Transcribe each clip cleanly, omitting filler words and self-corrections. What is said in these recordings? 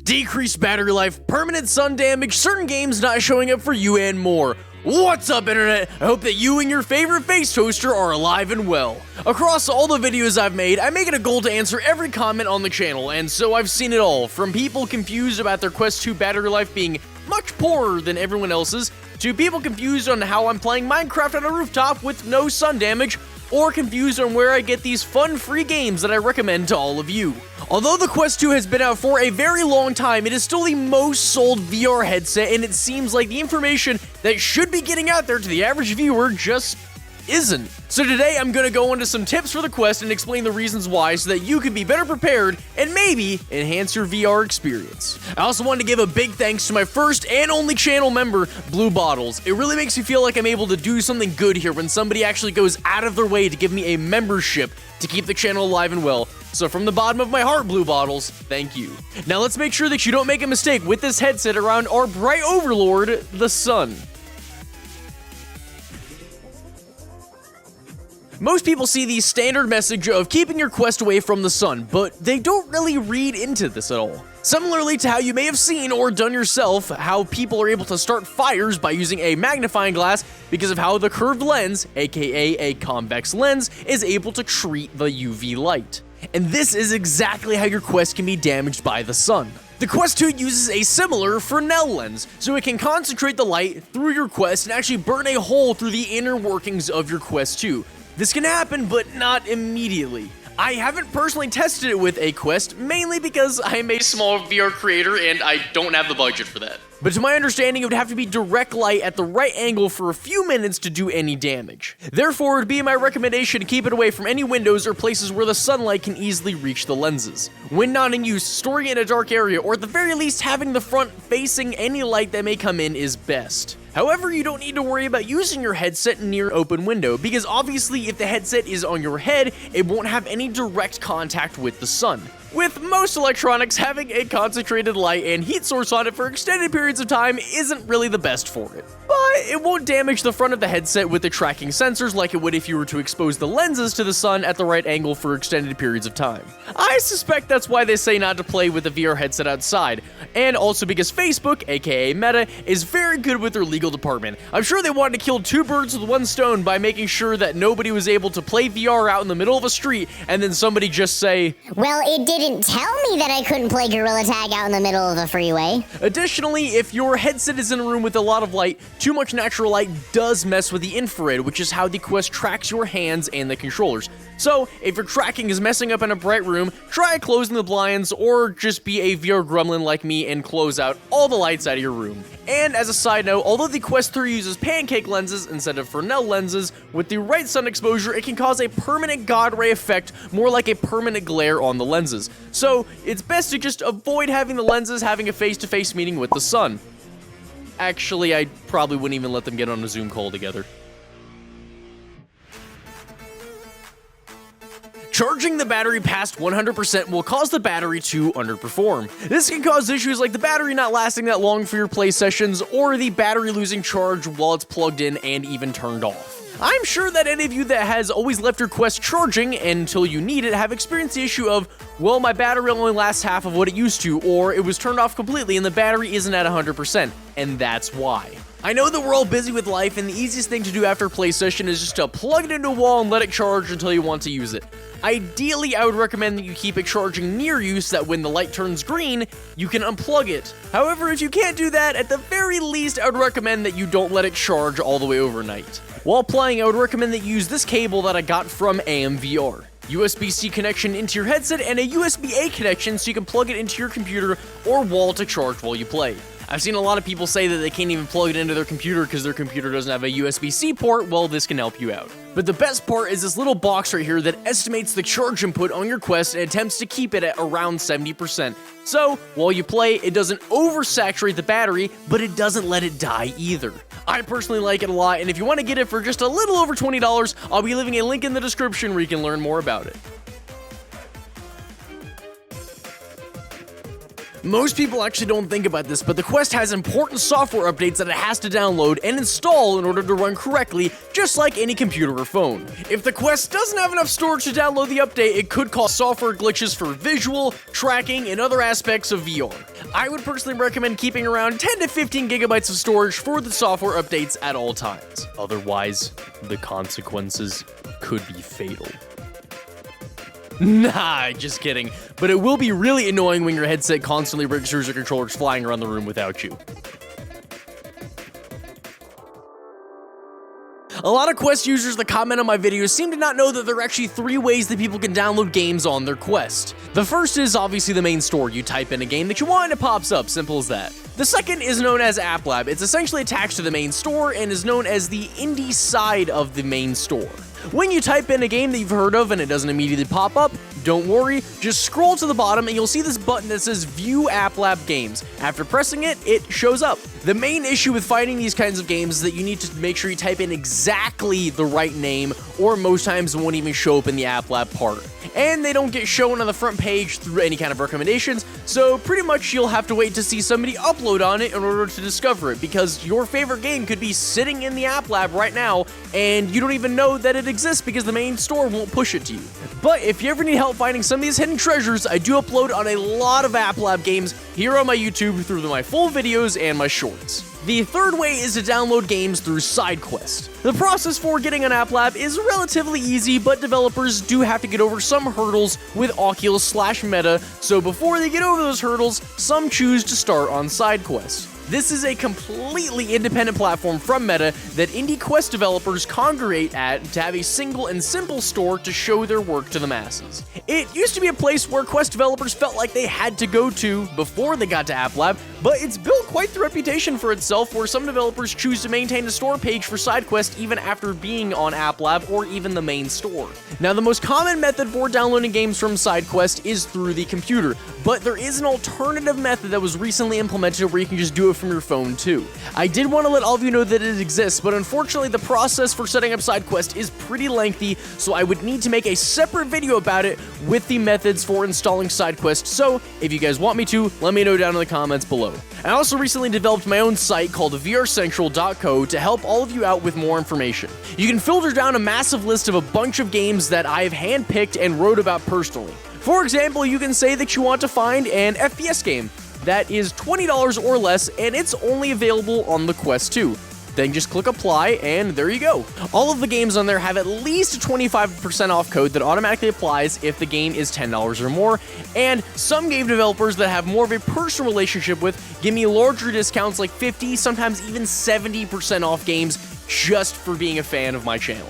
decreased battery life, permanent sun damage, certain games not showing up for you, and more. What's up, internet? I hope that you and your favorite face toaster are alive and well. Across all the videos I've made, I make it a goal to answer every comment on the channel, and so I've seen it all, from people confused about their Quest 2 battery life being much poorer than everyone else's, to people confused on how I'm playing Minecraft on a rooftop with no sun damage, or confused on where I get these fun free games that I recommend to all of you. Although the Quest 2 has been out for a very long time, it is still the most sold VR headset, and it seems like the information that should be getting out there to the average viewer just isn't. So today I'm gonna go into some tips for the Quest and explain the reasons why so that you can be better prepared and maybe enhance your VR experience. I also wanted to give a big thanks to my first and only channel member, Blue Bottles. It really makes me feel like I'm able to do something good here when somebody actually goes out of their way to give me a membership to keep the channel alive and well. So from the bottom of my heart, Blue Bottles, thank you. Now let's make sure that you don't make a mistake with this headset around our bright overlord, the sun. Most people see the standard message of keeping your Quest away from the sun, but they don't really read into this at all. Similarly to how you may have seen or done yourself, how people are able to start fires by using a magnifying glass because of how the curved lens, aka a convex lens, is able to treat the UV light. And this is exactly how your Quest can be damaged by the sun. The Quest 2 uses a similar Fresnel lens, so it can concentrate the light through your Quest and actually burn a hole through the inner workings of your Quest 2. This can happen, but not immediately. I haven't personally tested it with a Quest, mainly because I'm a small VR creator and I don't have the budget for that. But to my understanding, it would have to be direct light at the right angle for a few minutes to do any damage. Therefore, it would be my recommendation to keep it away from any windows or places where the sunlight can easily reach the lenses. When not in use, storing it in a dark area, or at the very least having the front facing any light that may come in is best. However, you don't need to worry about using your headset near open window, because obviously if the headset is on your head, it won't have any direct contact with the sun. With most electronics, having a concentrated light and heat source on it for extended periods of time isn't really the best for it. But it won't damage the front of the headset with the tracking sensors like it would if you were to expose the lenses to the sun at the right angle for extended periods of time. I suspect that's why they say not to play with a VR headset outside, and also because Facebook, aka Meta, is very good with their legal department. I'm sure they wanted to kill two birds with one stone by making sure that nobody was able to play VR out in the middle of a street and then somebody just say, "Well, it didn't tell me that I couldn't play Gorilla Tag out in the middle of the freeway." Additionally, if your headset is in a room with a lot of light, too much natural light does mess with the infrared, which is how the Quest tracks your hands and the controllers. So, if your tracking is messing up in a bright room, try closing the blinds or just be a VR gremlin like me and close out all the lights out of your room. And as a side note, although the Quest 3 uses pancake lenses instead of Fresnel lenses, with the right sun exposure, it can cause a permanent God ray effect, more like a permanent glare on the lenses. So, it's best to just avoid having the lenses having a face-to-face meeting with the sun. Actually, I probably wouldn't even let them get on a Zoom call together. Charging the battery past 100% will cause the battery to underperform. This can cause issues like the battery not lasting that long for your play sessions, or the battery losing charge while it's plugged in and even turned off. I'm sure that any of you that has always left your Quest charging until you need it have experienced the issue of, well, my battery only lasts half of what it used to, or it was turned off completely and the battery isn't at 100%, and that's why. I know that we're all busy with life, and the easiest thing to do after a play session is just to plug it into a wall and let it charge until you want to use it. Ideally, I would recommend that you keep it charging near you so that when the light turns green, you can unplug it. However, if you can't do that, at the very least, I would recommend that you don't let it charge all the way overnight. While playing, I would recommend that you use this cable that I got from AMVR. USB-C connection into your headset and a USB-A connection so you can plug it into your computer or wall to charge while you play. I've seen a lot of people say that they can't even plug it into their computer because their computer doesn't have a USB-C port. Well, this can help you out. But the best part is this little box right here that estimates the charge input on your Quest and attempts to keep it at around 70%. So, while you play, it doesn't oversaturate the battery, but it doesn't let it die either. I personally like it a lot, and if you want to get it for just a little over $20, I'll be leaving a link in the description where you can learn more about it. Most people actually don't think about this, but the Quest has important software updates that it has to download and install in order to run correctly, just like any computer or phone. If the Quest doesn't have enough storage to download the update, it could cause software glitches for visual, tracking, and other aspects of VR. I would personally recommend keeping around 10 to 15 gigabytes of storage for the software updates at all times. Otherwise, the consequences could be fatal. Nah, just kidding. But it will be really annoying when your headset constantly registers your controllers flying around the room without you. A lot of Quest users that comment on my videos seem to not know that there are actually 3 ways that people can download games on their Quest. The first is obviously the main store. You type in a game that you want and it pops up, simple as that. The second is known as App Lab. It's essentially attached to the main store and is known as the indie side of the main store. When you type in a game that you've heard of and it doesn't immediately pop up, don't worry, just scroll to the bottom and you'll see this button that says View App Lab Games. After pressing it, it shows up. The main issue with finding these kinds of games is that you need to make sure you type in exactly the right name, or most times it won't even show up in the App Lab part. And they don't get shown on the front page through any kind of recommendations, so pretty much you'll have to wait to see somebody upload on it in order to discover it, because your favorite game could be sitting in the App Lab right now, and you don't even know that it exists because the main store won't push it to you. But if you ever need help finding some of these hidden treasures, I do upload on a lot of App Lab games here on my YouTube through my full videos and my shorts. The third way is to download games through SideQuest. The process for getting an App Lab is relatively easy, but developers do have to get over some hurdles with Oculus/Meta, so before they get over those hurdles, some choose to start on SideQuest. This is a completely independent platform from Meta that indie Quest developers congregate at to have a single and simple store to show their work to the masses. It used to be a place where Quest developers felt like they had to go to before they got to App Lab, but it's built quite the reputation for itself where some developers choose to maintain a store page for SideQuest even after being on App Lab or even the main store. Now, the most common method for downloading games from SideQuest is through the computer, but there is an alternative method that was recently implemented where you can just do it from your phone too. I did want to let all of you know that it exists, but unfortunately the process for setting up SideQuest is pretty lengthy, so I would need to make a separate video about it with the methods for installing SideQuest, so if you guys want me to, let me know down in the comments below. I also recently developed my own site called vrcentral.co to help all of you out with more information. You can filter down a massive list of a bunch of games that I have handpicked and wrote about personally. For example, you can say that you want to find an FPS game that is $20 or less, and it's only available on the Quest 2. Then just click apply, and there you go. All of the games on there have at least a 25% off code that automatically applies if the game is $10 or more, and some game developers that have more of a personal relationship with give me larger discounts like 50, sometimes even 70% off games just for being a fan of my channel.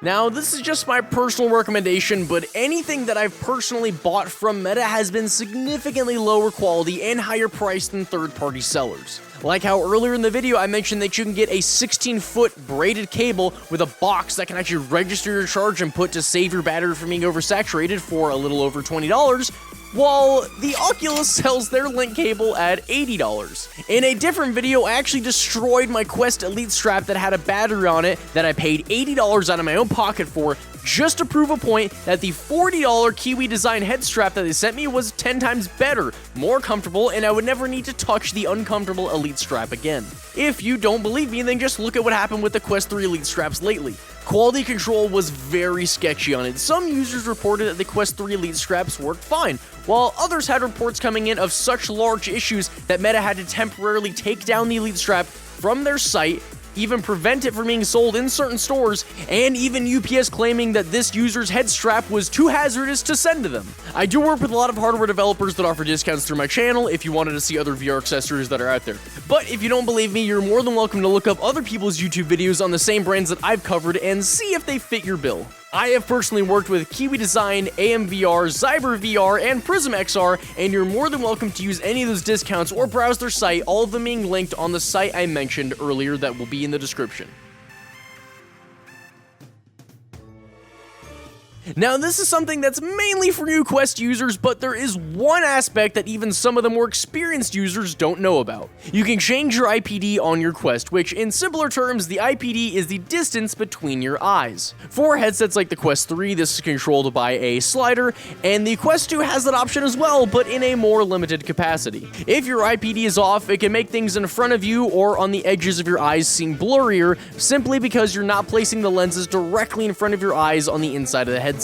Now, this is just my personal recommendation, but anything that I've personally bought from Meta has been significantly lower quality and higher priced than third-party sellers. Like how earlier in the video I mentioned that you can get a 16-foot braided cable with a box that can actually register your charge and put to save your battery from being oversaturated for a little over $20, while the Oculus sells their link cable at $80. In a different video, I actually destroyed my Quest Elite strap that had a battery on it that I paid $80 out of my own pocket for, just to prove a point that the $40 Kiwi Design head strap that they sent me was 10 times better, more comfortable, and I would never need to touch the uncomfortable Elite strap again. If you don't believe me, then just look at what happened with the Quest 3 Elite straps lately. Quality control was very sketchy on it. Some users reported that the Quest 3 Elite straps worked fine, while others had reports coming in of such large issues that Meta had to temporarily take down the Elite strap from their site, even prevent it from being sold in certain stores, and even UPS claiming that this user's head strap was too hazardous to send to them. I do work with a lot of hardware developers that offer discounts through my channel if you wanted to see other VR accessories that are out there. But if you don't believe me, you're more than welcome to look up other people's YouTube videos on the same brands that I've covered and see if they fit your bill. I have personally worked with Kiwi Design, AMVR, Zyber VR, and Prism XR, and you're more than welcome to use any of those discounts or browse their site, all of them being linked on the site I mentioned earlier that will be in the description. Now, this is something that's mainly for new Quest users, but there is one aspect that even some of the more experienced users don't know about. You can change your IPD on your Quest, which in simpler terms, the IPD is the distance between your eyes. For headsets like the Quest 3, this is controlled by a slider, and the Quest 2 has that option as well, but in a more limited capacity. If your IPD is off, it can make things in front of you or on the edges of your eyes seem blurrier, simply because you're not placing the lenses directly in front of your eyes on the inside of the headset.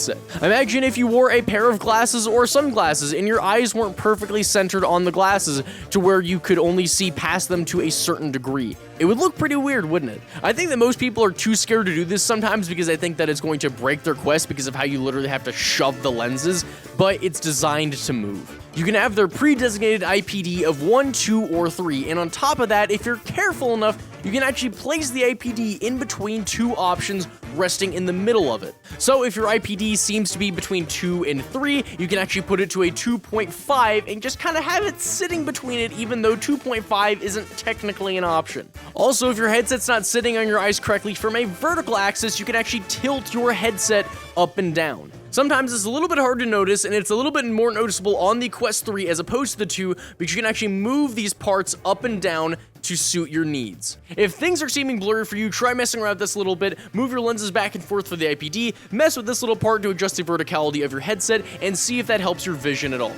Imagine if you wore a pair of glasses or sunglasses and your eyes weren't perfectly centered on the glasses to where you could only see past them to a certain degree. It would look pretty weird, wouldn't it? I think that most people are too scared to do this sometimes because I think that it's going to break their Quest because of how you literally have to shove the lenses, but it's designed to move. You can have their pre-designated IPD of 1, 2, or 3, and on top of that, if you're careful enough, you can actually place the IPD in between two options resting in the middle of it. So if your IPD seems to be between 2 and 3, you can actually put it to a 2.5 and just kind of have it sitting between it, even though 2.5 isn't technically an option. Also, if your headset's not sitting on your eyes correctly from a vertical axis, you can actually tilt your headset up and down. Sometimes it's a little bit hard to notice, and it's a little bit more noticeable on the Quest 3 as opposed to the 2, because you can actually move these parts up and down to suit your needs. If things are seeming blurry for you, try messing around with this a little bit, move your lenses back and forth for the IPD, mess with this little part to adjust the verticality of your headset, and see if that helps your vision at all.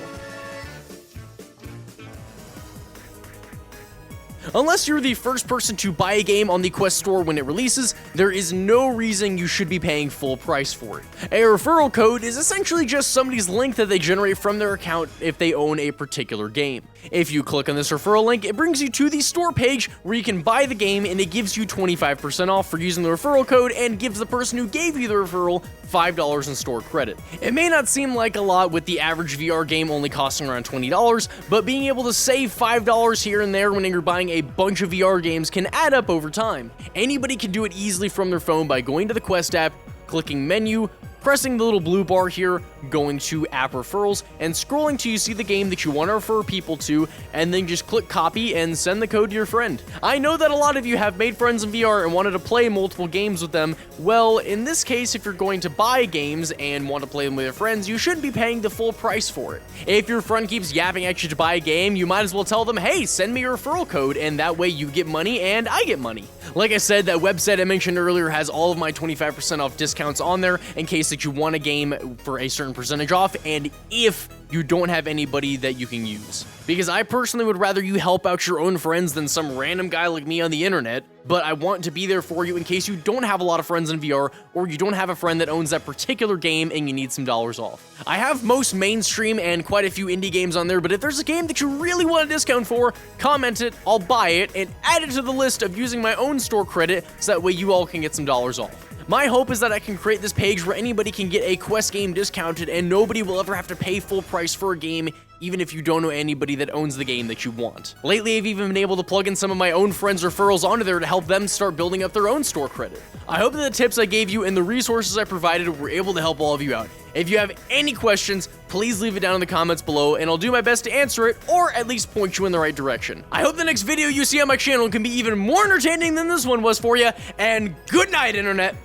Unless you're the first person to buy a game on the Quest store when it releases, there is no reason you should be paying full price for it. A referral code is essentially just somebody's link that they generate from their account if they own a particular game. If you click on this referral link, it brings you to the store page where you can buy the game, and it gives you 25% off for using the referral code and gives the person who gave you the referral $5 in store credit. It may not seem like a lot with the average VR game only costing around $20, but being able to save $5 here and there when you're buying a bunch of VR games can add up over time. Anybody can do it easily from their phone by going to the Quest app, clicking menu, pressing the little blue bar here, going to app referrals, and scrolling till you see the game that you want to refer people to, and then just click copy and send the code to your friend. I know that a lot of you have made friends in VR and wanted to play multiple games with them. Well, in this case, if you're going to buy games and want to play them with your friends, you shouldn't be paying the full price for it. If your friend keeps yapping at you to buy a game, you might as well tell them, hey, send me your referral code, and that way you get money and I get money. Like I said, that website I mentioned earlier has all of my 25% off discounts on there in case that you want a game for a certain percentage off, and if you don't have anybody that you can use. Because I personally would rather you help out your own friends than some random guy like me on the internet, but I want to be there for you in case you don't have a lot of friends in VR, or you don't have a friend that owns that particular game and you need some dollars off. I have most mainstream and quite a few indie games on there, but if there's a game that you really want a discount for, comment it, I'll buy it, and add it to the list of using my own store credit so that way you all can get some dollars off. My hope is that I can create this page where anybody can get a Quest game discounted and nobody will ever have to pay full price for a game, even if you don't know anybody that owns the game that you want. Lately, I've even been able to plug in some of my own friends' referrals onto there to help them start building up their own store credit. I hope that the tips I gave you and the resources I provided were able to help all of you out. If you have any questions, please leave it down in the comments below and I'll do my best to answer it, or at least point you in the right direction. I hope the next video you see on my channel can be even more entertaining than this one was for you, and good night, Internet!